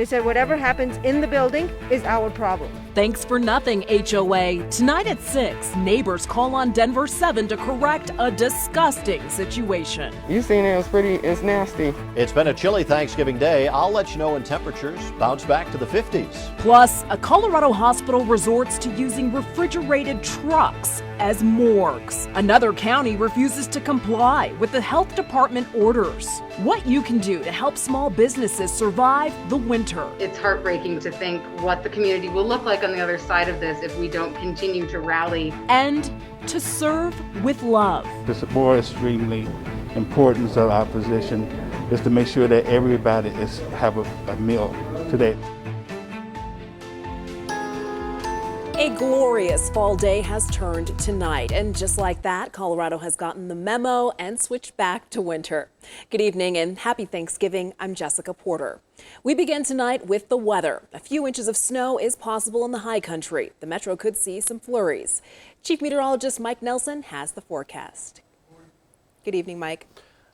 They said whatever happens in the building is our problem. Thanks for nothing, HOA. Tonight at 6, neighbors call on Denver7 to correct a disgusting situation. You seen it, it's nasty. It's been a chilly Thanksgiving day. I'll let you know when temperatures bounce back to the 50s. Plus, a Colorado hospital resorts to using refrigerated trucks as morgues. Another county refuses to comply with the health department orders. What you can do to help small businesses survive the winter. It's heartbreaking to think what the community will look like on the other side of this if we don't continue to rally. And to serve with love. It's more extremely important of our position is to make sure that everybody have a meal today. A glorious fall day has turned to night, and just like that, Colorado has gotten the memo and switched back to winter. Good evening and happy Thanksgiving. I'm Jessica Porter. We begin tonight with the weather. A few inches of snow is possible in the high country. The metro could see some flurries. Chief Meteorologist Mike Nelson has the forecast. Good evening, Mike.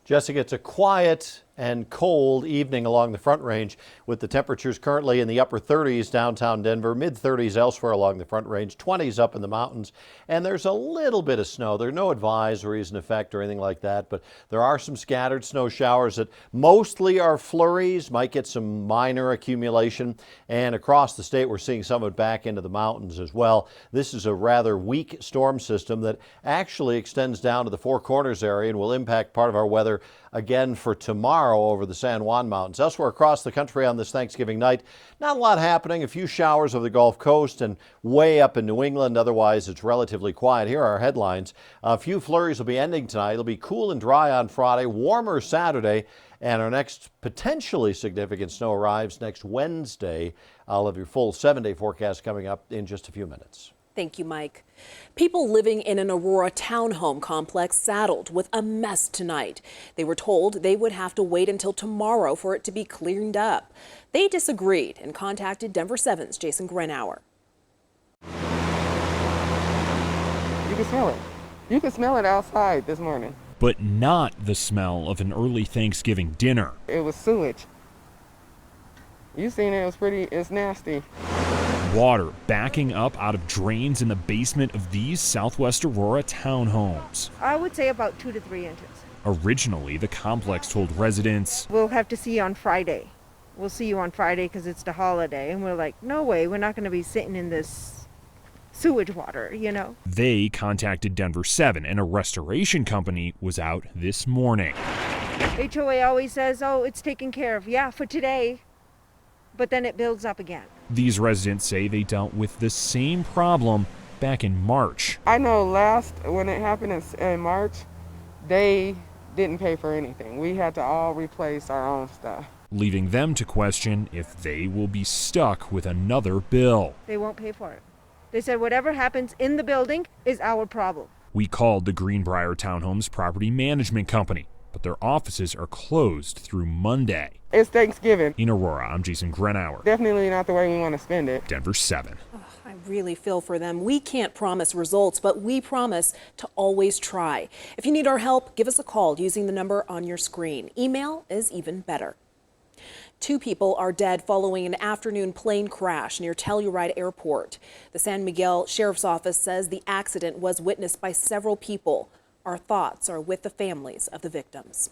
Jessica, it's a quiet and cold evening along the Front Range with the temperatures currently in the upper 30s downtown Denver, mid 30s elsewhere along the Front Range, 20s up in the mountains, and there's a little bit of snow. There are no advisories in effect or anything like that, but there are some scattered snow showers that mostly are flurries, might get some minor accumulation, and across the state we're seeing some of it back into the mountains as well. This is a rather weak storm system that actually extends down to the Four Corners area and will impact part of our weather again for tomorrow over the San Juan Mountains. Elsewhere across the country on this Thanksgiving night, not a lot happening. A few showers over the Gulf Coast and way up in New England. Otherwise, it's relatively quiet. Here are our headlines. A few flurries will be ending tonight. It'll be cool and dry on Friday, warmer Saturday, and our next potentially significant snow arrives next Wednesday. I'll have your full 7-day forecast coming up in just a few minutes. Thank you, Mike. People living in an Aurora townhome complex saddled with a mess tonight. They were told they would have to wait until tomorrow for it to be cleaned up. They disagreed and contacted Denver7's Jason Grenauer. You can smell it. You can smell it outside this morning. But not the smell of an early Thanksgiving dinner. It was sewage. You seen it, it's nasty. Water backing up out of drains in the basement of these Southwest Aurora townhomes. I would say about 2 to 3 inches. Originally, the complex told residents, We'll have to see you on Friday. We'll see you on Friday because it's the holiday. And we're like, no way, we're not going to be sitting in this sewage water, you know. They contacted Denver7, and a restoration company was out this morning. HOA always says, oh, it's taken care of. Yeah, for today. But then it builds up again. These residents say they dealt with the same problem back in March. I know when it happened in March, they didn't pay for anything. We had to all replace our own stuff. Leaving them to question if they will be stuck with another bill. They won't pay for it. They said whatever happens in the building is our problem. We called the Greenbrier Townhomes Property Management Company, but their offices are closed through Monday. It's Thanksgiving. In Aurora, I'm Jason Grenauer. Definitely not the way we want to spend it. Denver7. Oh, I really feel for them. We can't promise results, but we promise to always try. If you need our help, give us a call using the number on your screen. Email is even better. 2 people are dead following an afternoon plane crash near Telluride Airport. The San Miguel Sheriff's Office says the accident was witnessed by several people. Our thoughts are with the families of the victims.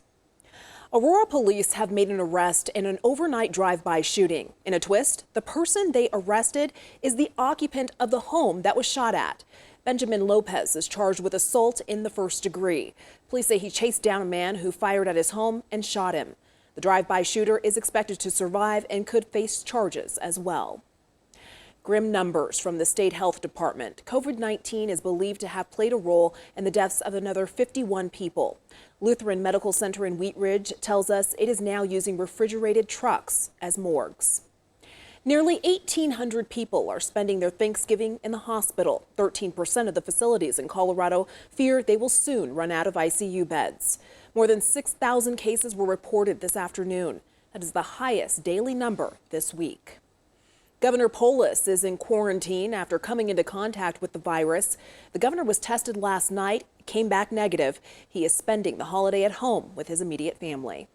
Aurora police have made an arrest in an overnight drive-by shooting. In a twist, the person they arrested is the occupant of the home that was shot at. Benjamin Lopez is charged with assault in the first degree. Police say he chased down a man who fired at his home and shot him. The drive-by shooter is expected to survive and could face charges as well. Grim numbers from the state health department. COVID-19 is believed to have played a role in the deaths of another 51 people. Lutheran Medical Center in Wheat Ridge tells us it is now using refrigerated trucks as morgues. Nearly 1,800 people are spending their Thanksgiving in the hospital. 13% of the facilities in Colorado fear they will soon run out of ICU beds. More than 6,000 cases were reported this afternoon. That is the highest daily number this week. Governor Polis is in quarantine after coming into contact with the virus. The governor was tested last night, came back negative. He is spending the holiday at home with his immediate family.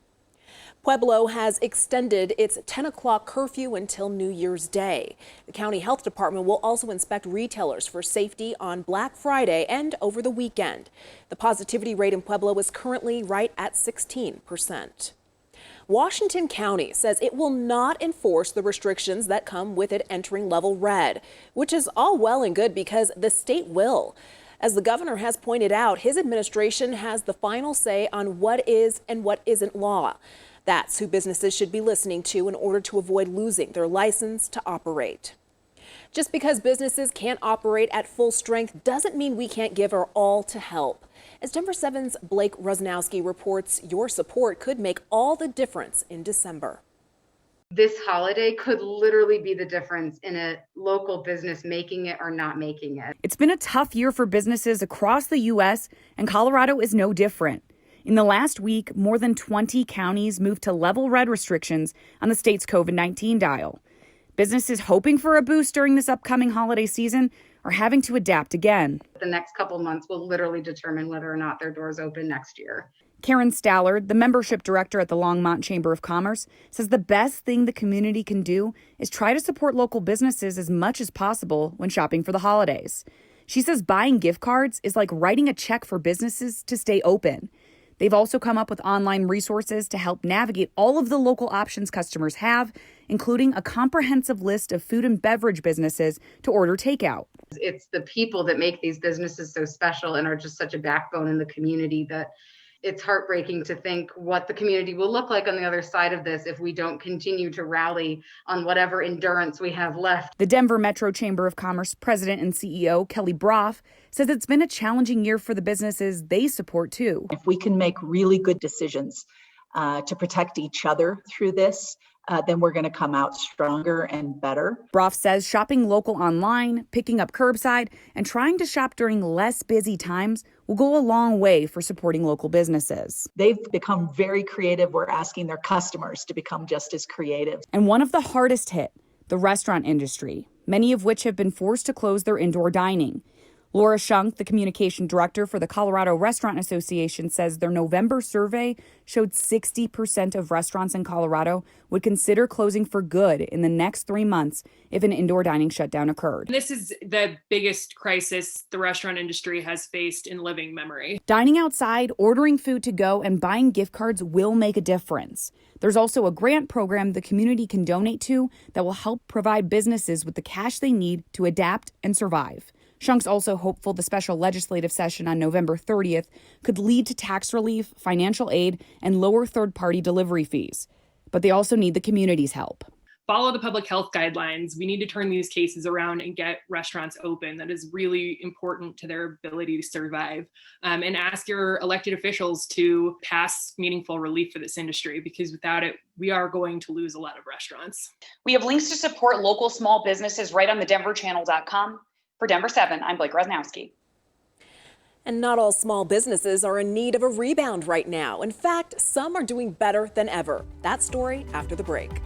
Pueblo has extended its 10 o'clock curfew until New Year's Day. The county health department will also inspect retailers for safety on Black Friday and over the weekend. The positivity rate in Pueblo is currently right at 16%. Washington County says it will not enforce the restrictions that come with it entering level red, which is all well and good because the state will. As the governor has pointed out, his administration has the final say on what is and what isn't law. That's who businesses should be listening to in order to avoid losing their license to operate. Just because businesses can't operate at full strength doesn't mean we can't give our all to help. As Denver7's Blake Rosnowski reports, your support could make all the difference in December. This holiday could literally be the difference in a local business making it or not making it. It's been a tough year for businesses across the U.S., and Colorado is no different. In the last week, more than 20 counties moved to level red restrictions on the state's COVID-19 dial. Businesses hoping for a boost during this upcoming holiday season are having to adapt again. The next couple months will literally determine whether or not their doors open next year. Karen Stallard, the membership director at the Longmont Chamber of Commerce, says the best thing the community can do is try to support local businesses as much as possible when shopping for the holidays. She says buying gift cards is like writing a check for businesses to stay open. They've also come up with online resources to help navigate all of the local options customers have, including a comprehensive list of food and beverage businesses to order takeout. It's the people that make these businesses so special and are just such a backbone in the community that it's heartbreaking to think what the community will look like on the other side of this if we don't continue to rally on whatever endurance we have left. The Denver Metro Chamber of Commerce president and CEO Kelly Broff says it's been a challenging year for the businesses they support too. If we can make really good decisions to protect each other through this, then we're going to come out stronger and better. Broff says shopping local online, picking up curbside, and trying to shop during less busy times will go a long way for supporting local businesses. They've become very creative. We're asking their customers to become just as creative. And one of the hardest hit, the restaurant industry, many of which have been forced to close their indoor dining. Laura Shunk, the communication director for the Colorado Restaurant Association, says their November survey showed 60% of restaurants in Colorado would consider closing for good in the next 3 months if an indoor dining shutdown occurred. This is the biggest crisis the restaurant industry has faced in living memory. Dining outside, ordering food to go, and buying gift cards will make a difference. There's also a grant program the community can donate to that will help provide businesses with the cash they need to adapt and survive. Shunk's also hopeful the special legislative session on November 30th could lead to tax relief, financial aid, and lower third-party delivery fees. But they also need the community's help. Follow the public health guidelines. We need to turn these cases around and get restaurants open. That is really important to their ability to survive. And ask your elected officials to pass meaningful relief for this industry, because without it, we are going to lose a lot of restaurants. We have links to support local small businesses right on the denverchannel.com. For Denver7, I'm Blake Rosnowski. And not all small businesses are in need of a rebound right now. In fact, some are doing better than ever. That story after the break.